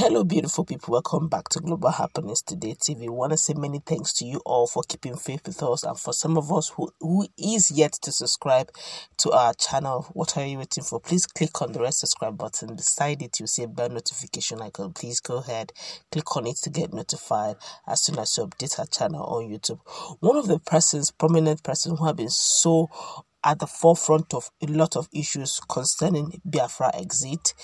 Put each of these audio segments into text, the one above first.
Hello, beautiful people. Welcome back to Global Happiness Today TV. I want to say many thanks to you all for keeping faith with us, and for some of us who is yet to subscribe to our channel. What are you waiting for? Please click on the red subscribe button. Beside it, you'll see a bell notification icon. Please go ahead, click on it to get notified as soon as you update our channel on YouTube. One of the prominent persons who have been so at the forefront of a lot of issues concerning Biafra exit,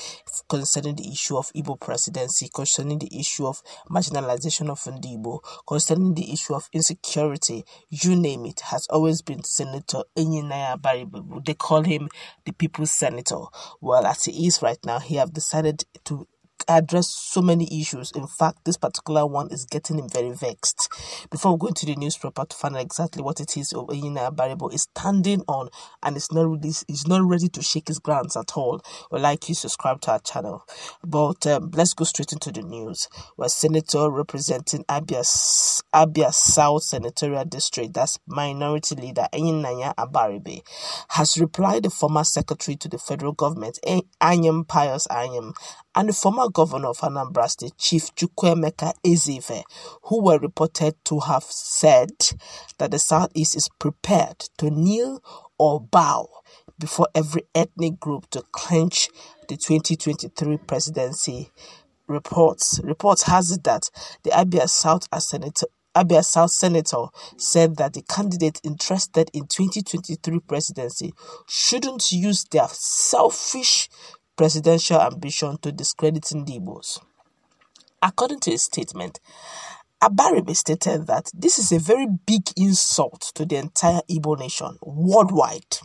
concerning the issue of Igbo presidency, concerning the issue of marginalization of Igbo, concerning the issue of insecurity, you name it, has always been Senator Anyim Abaribe. They call him the People's Senator. Well, as he is right now, he have decided to address so many issues. In fact, this particular one is getting him very vexed. Before we go into the news proper to find out exactly what it is Anyim Abaribe is standing on, and it's not ready to shake his grounds at all. We'd like you to subscribe to our channel. But let's go straight into the news. Where Senator representing Abia South Senatorial District, that's Minority Leader Anyim Abaribe, has replied the former secretary to the federal government, Anyim Pius, and the former governor of Anambra State, Chief Chukwuemeka Ezeife, who were reported to have said that the Southeast is prepared to kneel or bow before every ethnic group to clinch the 2023 presidency. Reports has it that the Abia South Senator said that the candidate interested in 2023 presidency shouldn't use their selfish presidential ambition to discrediting the Igbos. According to his statement, Abaribe stated that this is a very big insult to the entire Igbo nation worldwide.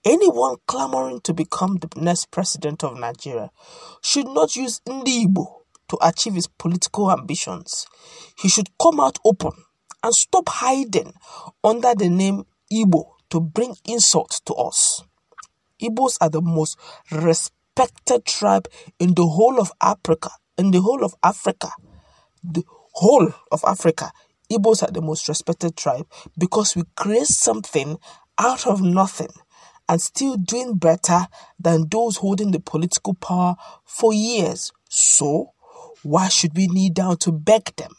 Anyone clamoring to become the next president of Nigeria should not use Igbo to achieve his political ambitions. He should come out open and stop hiding under the name Igbo to bring insult to us. Igbos are the most respected tribe in the whole of Africa. Igbos are the most respected tribe because we create something out of nothing and still doing better than those holding the political power for years. So, why should we kneel down to beg them?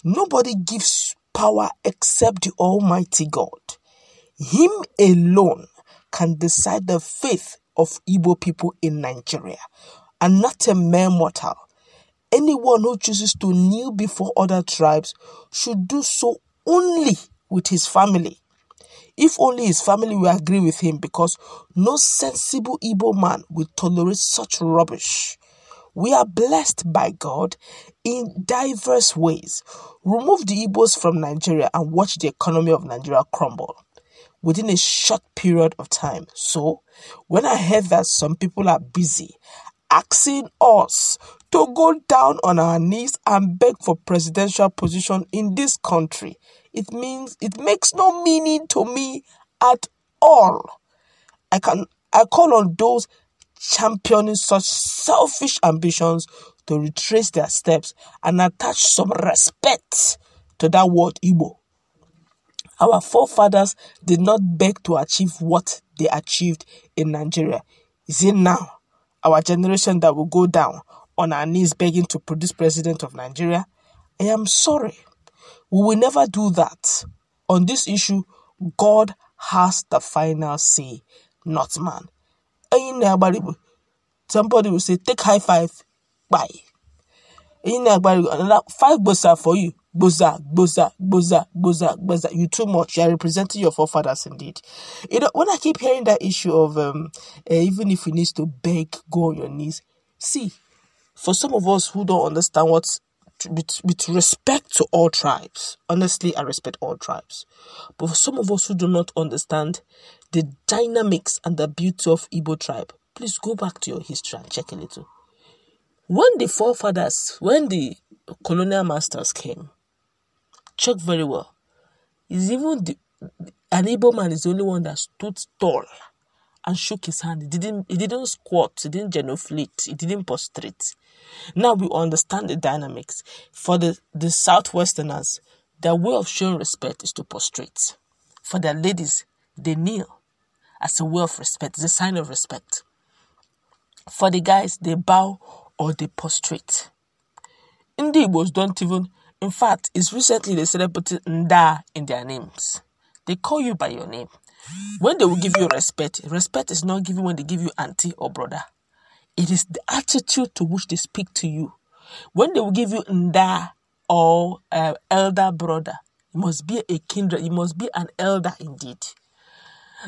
Nobody gives power except the Almighty God. Him alone can decide the fate of Igbo people in Nigeria, and not a mere mortal. Anyone who chooses to kneel before other tribes should do so only with his family. If only his family will agree with him, because no sensible Igbo man will tolerate such rubbish. We are blessed by God in diverse ways. Remove the Igbos from Nigeria and watch the economy of Nigeria crumble within a short period of time. So, when I heard that some people are busy asking us to go down on our knees and beg for presidential position in this country, it makes no meaning to me at all. I call on those championing such selfish ambitions to retrace their steps and attach some respect to that word Igbo. Our forefathers did not beg to achieve what they achieved in Nigeria. Is it now our generation that will go down on our knees begging to produce president of Nigeria? I am sorry. We will never do that. On this issue, God has the final say, not man. Somebody will say, take high five. Bye. Another 5 bosa for you. Boza. You too much. You are representing your forefathers indeed. When I keep hearing that issue of even if you need to beg, go on your knees. See, for some of us who don't understand with respect to all tribes, honestly, I respect all tribes. But for some of us who do not understand the dynamics and the beauty of Igbo tribe, please go back to your history and check a little. When the colonial masters came, check very well. It's even an Igbo man is the only one that stood tall and shook his hand. He didn't squat, he didn't genuflect, he didn't prostrate. Now we understand the dynamics. For the Southwesterners, their way of showing respect is to prostrate. For their ladies, they kneel as a way of respect, it's a sign of respect. For the guys, they bow or they prostrate. Ndị Igbos don't even, in fact, it's recently they started putting nda in their names. They call you by your name. When they will give you respect, respect is not given when they give you auntie or brother. It is the attitude to which they speak to you. When they will give you nda or elder brother, you must be a kindred, you must be an elder indeed.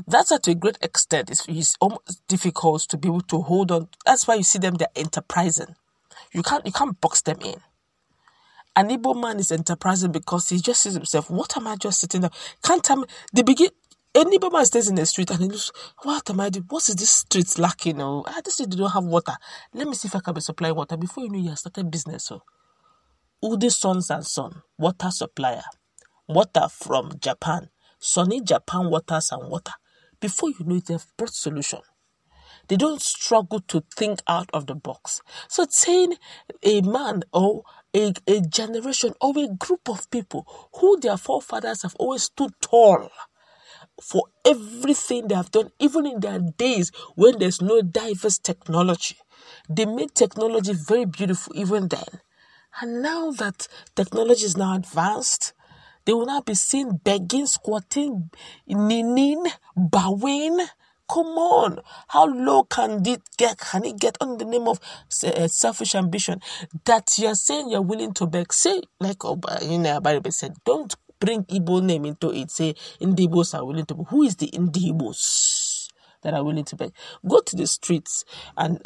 That's to a great extent. It's almost difficult to be able to hold on. That's why you see them, they're enterprising. You can't box them in. An Igbo man is enterprising because he just says to himself, what am I just sitting there? Can't tell me. An Igbo man stays in the street and he looks, what am I doing? What is this street lacking? Oh, this street don't have water. Let me see if I can be supplying water. Before you know, you have started business. So, Ude Sons and Son, water supplier. Water from Japan. Sunny Japan waters and water. Before you know it, they've brought solution. They don't struggle to think out of the box. So saying a man or a generation or a group of people who their forefathers have always stood tall for everything they have done, even in their days when there's no diverse technology. They made technology very beautiful even then. And now that technology is now advanced, they will now be seen begging, squatting, kneeling, bowing. Come on, how low can it get? Can it get on the name of selfish ambition that you're saying you're willing to beg? Say, like Abaribe said, don't bring Igbo name into it. Say, Igbos are willing to beg. Who is the Igbos that are willing to beg? Go to the streets and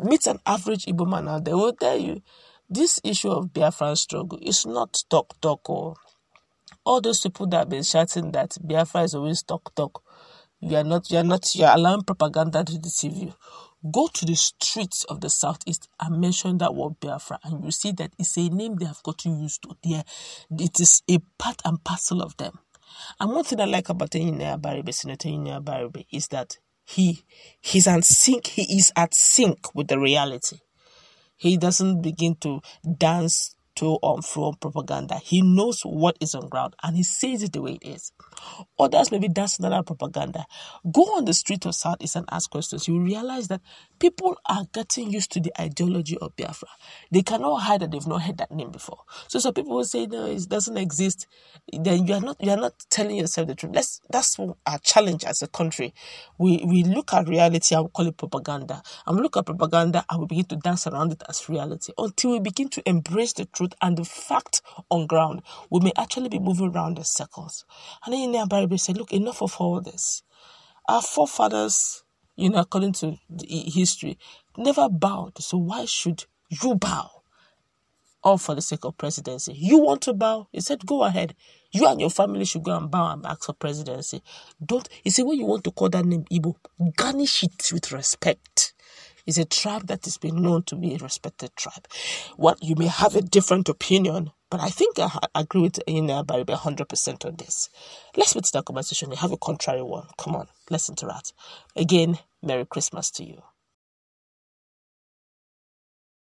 meet an average Igbo man out there. Will tell you, this issue of Biafran struggle is not talk or all those people that have been shouting that Biafra is always talk. You're allowing propaganda to deceive you. Go to the streets of the Southeast and mention that word Biafra, and you see that it's a name they have gotten used to. It is a part and parcel of them. And one thing I like about Senator Anyim Abaribe is that he is at sync with the reality. He doesn't begin to dance to from propaganda. He knows what is on ground and he says it the way it is. Others maybe that's another propaganda. Go on the street of Southeast and ask questions. You realize that people are getting used to the ideology of Biafra. They cannot hide that they've not heard that name before. So some people will say no, it doesn't exist. Then you are not telling yourself the truth. That's our challenge as a country. We look at reality and we call it propaganda. And we look at propaganda and we begin to dance around it as reality until we begin to embrace the truth and the fact on ground. We may actually be moving around in circles. And then Abaribe said, look, enough of all this. Our forefathers, according to the history, never bowed. So why should you bow? All for the sake of presidency. You want to bow? He said, go ahead. You and your family should go and bow and ask for presidency. You see, when you want to call that name Igbo, garnish it with respect. It's a tribe that has been known to be a respected tribe. You may have a different opinion, but I think I agree with Anyim Abaribe 100% on this. Let's meet in that conversation. Have a contrary one. Come on, let's interact. Again, Merry Christmas to you.